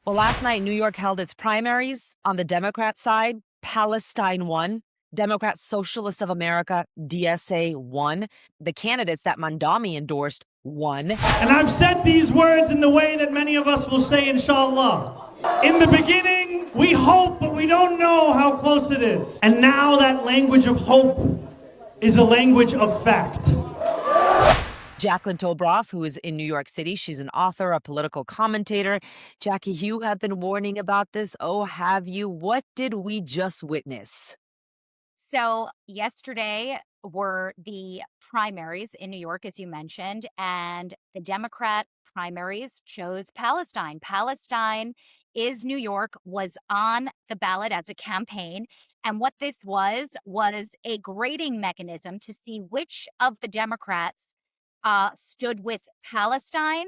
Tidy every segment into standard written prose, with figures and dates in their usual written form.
Well, last night, New York held its primaries. On the Democrat side, Palestine won. Democrat Socialist of America, DSA, won. The candidates that Mamdani endorsed won. And I've said these words in the way that many of us will say, inshallah. In the beginning, we hope, but we don't know how close it is. And now that language of hope is a language of fact. Jacqueline Tobaroff, who is in New York City. She's an author, a political commentator. Jackie, you have been warning about this. Oh, have you? What did we just witness? So yesterday were the primaries in New York, as you mentioned, and the Democrat primaries chose Palestine. Palestine is New York, was on the ballot as a campaign. And what this was a grading mechanism to see which of the Democrats stood with Palestine,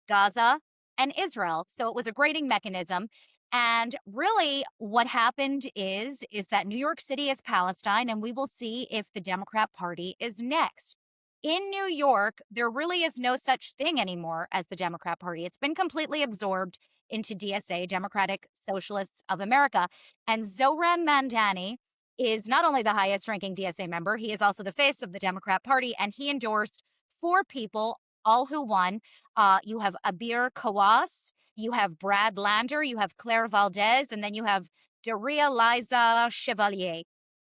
Gaza, and Israel. So it was a grading mechanism. And really what happened is that New York City is Palestine, and we will see if the Democrat Party is next. In New York, there really is no such thing anymore as the Democrat Party. It's been completely absorbed into DSA, Democratic Socialists of America. And Zohran Mamdani is not only the highest ranking DSA member, he is also the face of the Democrat Party, and he endorsed 4 people, all who won. You have Abir Kawas, you have Brad Lander, you have Claire Valdez, and then you have Darializa Chevalier.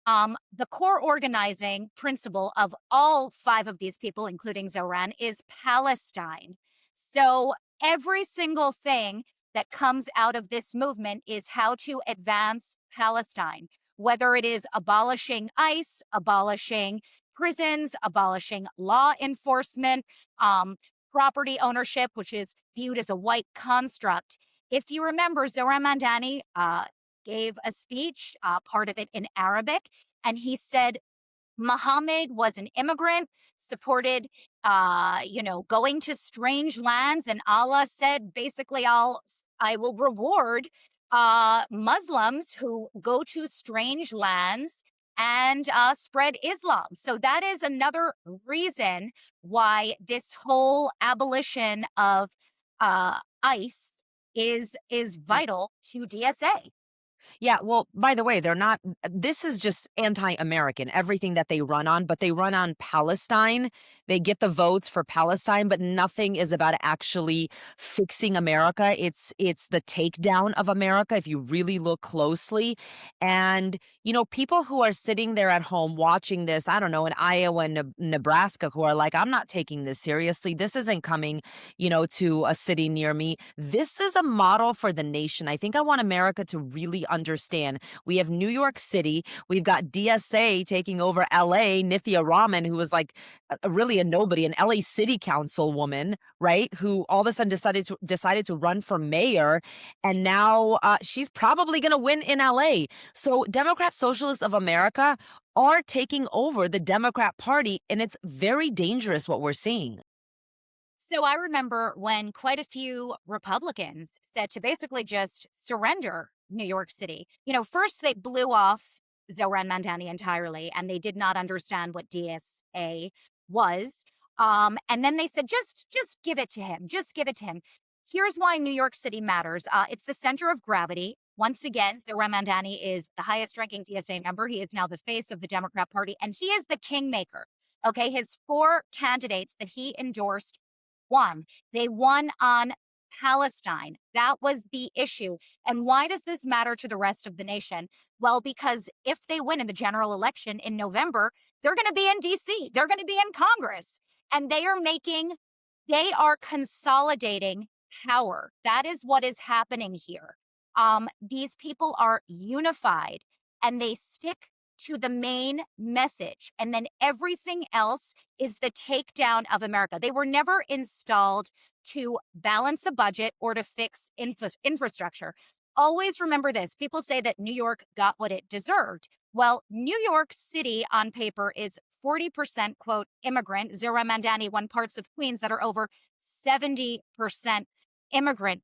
The core organizing principle of all 5 of these people, including Zohran, is Palestine. So every single thing that comes out of this movement is how to advance Palestine, whether it is abolishing ICE, abolishing prisons, abolishing law enforcement, property ownership, which is viewed as a white construct. If you remember, Zohran Mamdani gave a speech, part of it in Arabic, and he said Muhammad was an immigrant, supported, going to strange lands, and Allah said, basically, I will reward Muslims who go to strange lands and spread Islam. So that is another reason why this whole abolition of ICE is vital to DSA. Yeah, well, by the way, this is just anti-American, everything that they run on, but they run on Palestine. They get the votes for Palestine, but nothing is about actually fixing America. It's the takedown of America, if you really look closely. And, people who are sitting there at home watching this, I don't know, in Iowa and Nebraska, who are like, I'm not taking this seriously. This isn't coming, to a city near me. This is a model for the nation. I think I want America to really understand. We have New York City. We've got DSA taking over LA. Nydia Velazquez, who was like really a nobody, an LA city council woman, right? Who all of a sudden decided to run for mayor. And now she's probably going to win in LA. So Democrat Socialists of America are taking over the Democrat Party. And it's very dangerous what we're seeing. So I remember when quite a few Republicans said to basically just surrender New York City. First they blew off Zohran Mamdani entirely, and they did not understand what DSA was. And then they said, just give it to him. Just give it to him. Here's why New York City matters. It's the center of gravity. Once again, Zohran Mamdani is the highest ranking DSA member. He is now the face of the Democrat Party, and he is the kingmaker. Okay, his 4 candidates that he endorsed won. They won on Palestine. That was the issue. And why does this matter to the rest of the nation? Well, because if they win in the general election in November, they're going to be in DC. They're going to be in Congress. And they are consolidating power. That is what is happening here. These people are unified, and they stick to the main message. And then everything else is the takedown of America. They were never installed to balance a budget or to fix infrastructure. Always remember this. People say that New York got what it deserved. Well, New York City on paper is 40%, quote, immigrant. Zohran Mamdani won parts of Queens that are over 70% immigrant.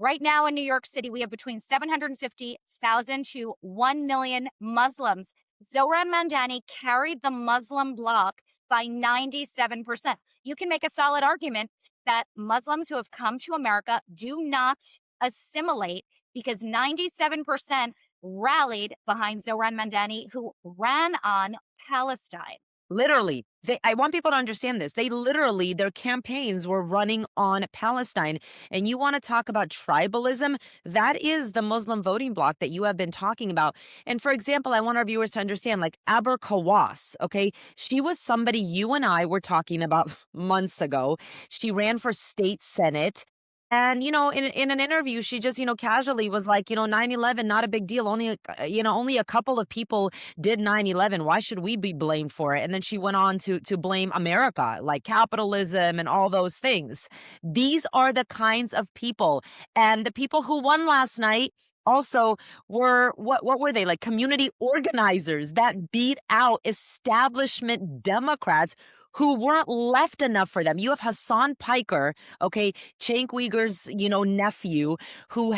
Right now in New York City, we have between 750,000 to 1 million Muslims. Zohran Mamdani carried the Muslim bloc by 97%. You can make a solid argument that Muslims who have come to America do not assimilate because 97% rallied behind Zohran Mamdani, who ran on Palestine. Literally, I want people to understand this. They literally, their campaigns were running on Palestine. And you want to talk about tribalism? That is the Muslim voting bloc that you have been talking about. And for example, I want our viewers to understand, like Aber Kawas, okay? She was somebody you and I were talking about months ago. She ran for state senate. And, in an interview, she just, casually was like, 9/11, not a big deal. Only a couple of people did 9/11. Why should we be blamed for it? And then she went on to blame America, like capitalism and all those things. These are the kinds of people. And the people who won last night also were, what were they? Like community organizers that beat out establishment Democrats who weren't left enough for them. You have Hassan Piker, okay, Cenk Uyghur's, nephew, who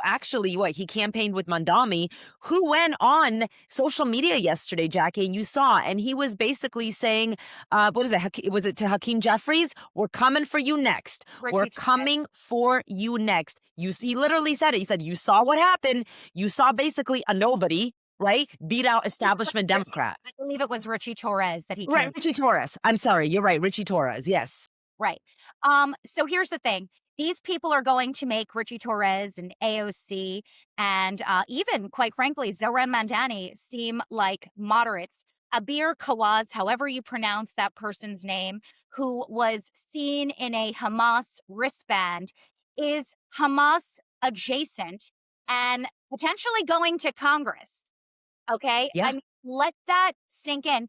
actually, he campaigned with Mamdani, who went on social media yesterday, Jackie, and you saw, and he was basically saying, what is it? Was it to Hakeem Jeffries? We're coming for you next. We're coming for you next. He literally said it. He said, you saw what happened. You saw basically a nobody, right? Beat out establishment Democrat. I believe it was Richie Torres that he came. Right, Richie Torres. I'm sorry. You're right. Richie Torres. Yes. Right. So here's the thing. These people are going to make Richie Torres and AOC and even, quite frankly, Zohran Mamdani seem like moderates. Abir Kawaz, however you pronounce that person's name, who was seen in a Hamas wristband, is Hamas adjacent and potentially going to Congress. Okay. Yeah. I mean, let that sink in.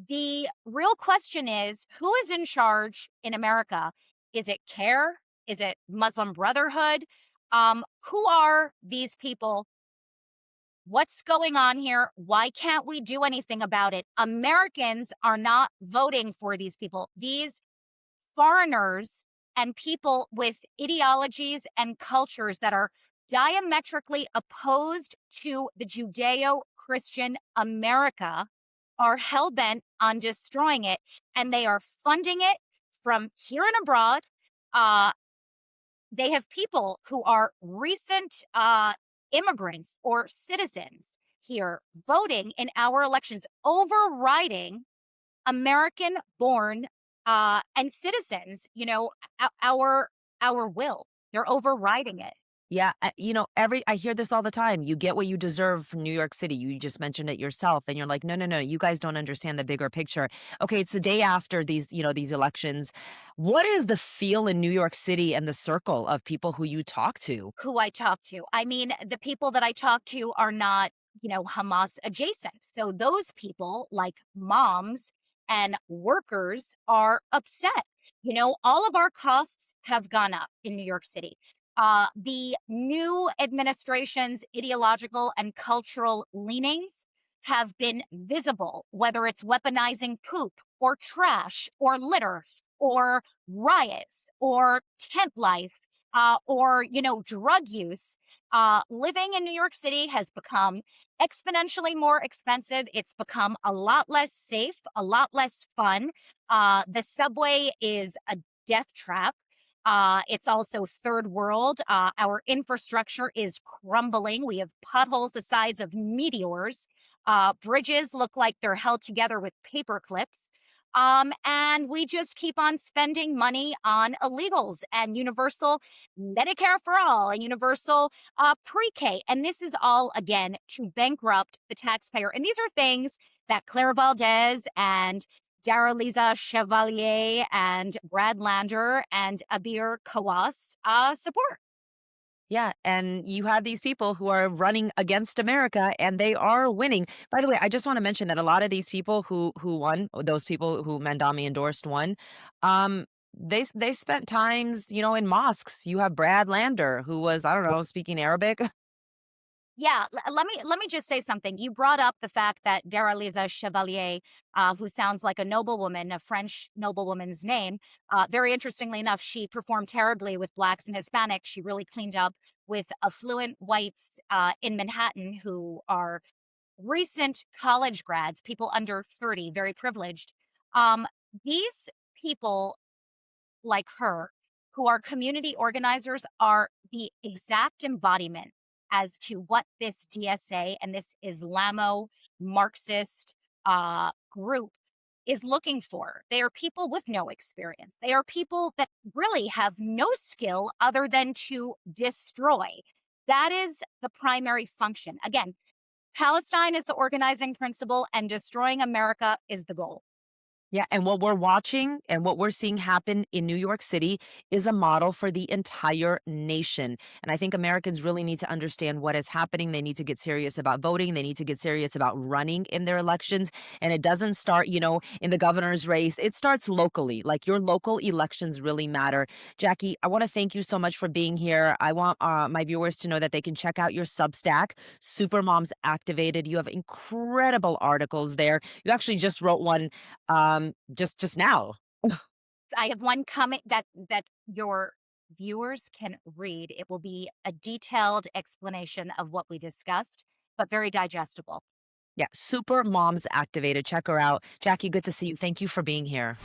The real question is, who is in charge in America? Is it CARE? Is it Muslim Brotherhood? Who are these people? What's going on here? Why can't we do anything about it? Americans are not voting for these people. These foreigners and people with ideologies and cultures that are diametrically opposed to the Judeo-Christian America are hell-bent on destroying it, and they are funding it from here and abroad. They have people who are recent immigrants or citizens here voting in our elections, overriding American-born and citizens, our will. They're overriding it. Yeah, I hear this all the time. You get what you deserve from New York City. You just mentioned it yourself, and you're like, no, you guys don't understand the bigger picture. Okay, it's the day after these elections. What is the feel in New York City and the circle of people who you talk to? Who I talk to. I mean, the people that I talk to are not, Hamas adjacent. So those people, like moms and workers, are upset. All of our costs have gone up in New York City. The new administration's ideological and cultural leanings have been visible, whether it's weaponizing poop or trash or litter or riots or tent life or, drug use. Living in New York City has become exponentially more expensive. It's become a lot less safe, a lot less fun. The subway is a death trap. It's also third world. Our infrastructure is crumbling. We have potholes the size of meteors. Bridges look like they're held together with paper clips. And we just keep on spending money on illegals and universal Medicare for all and universal pre-K. And this is all, again, to bankrupt the taxpayer. And these are things that Claire Valdez and Darializa Chevalier and Brad Lander and Abir Kawas support. Yeah, and you have these people who are running against America, and they are winning. By the way, I just want to mention that a lot of these people who won, those people who Mamdani endorsed won, they spent times, in mosques. You have Brad Lander, who was, I don't know, speaking Arabic. Yeah, let me just say something. You brought up the fact that Darializa Chevalier, who sounds like a noblewoman, a French noblewoman's name, very interestingly enough, she performed terribly with Blacks and Hispanics. She really cleaned up with affluent whites in Manhattan who are recent college grads, people under 30, very privileged. These people like her who are community organizers, are the exact embodiment as to what this DSA and this Islamo-Marxist group is looking for. They are people with no experience. They are people that really have no skill other than to destroy. That is the primary function. Again, Palestine is the organizing principle and destroying America is the goal. Yeah, and what we're watching and what we're seeing happen in New York City is a model for the entire nation. And I think Americans really need to understand what is happening. They need to get serious about voting. They need to get serious about running in their elections. And it doesn't start, in the governor's race. It starts locally. Like, your local elections really matter. Jackie, I want to thank you so much for being here. I want my viewers to know that they can check out your Substack, Super Moms Activated. You have incredible articles there. You actually just wrote one just now. I have one comment that your viewers can read. It will be a detailed explanation of what we discussed, but very digestible. Yeah, Super Moms Activated. Check her out. Jackie, good to see you. Thank you for being here.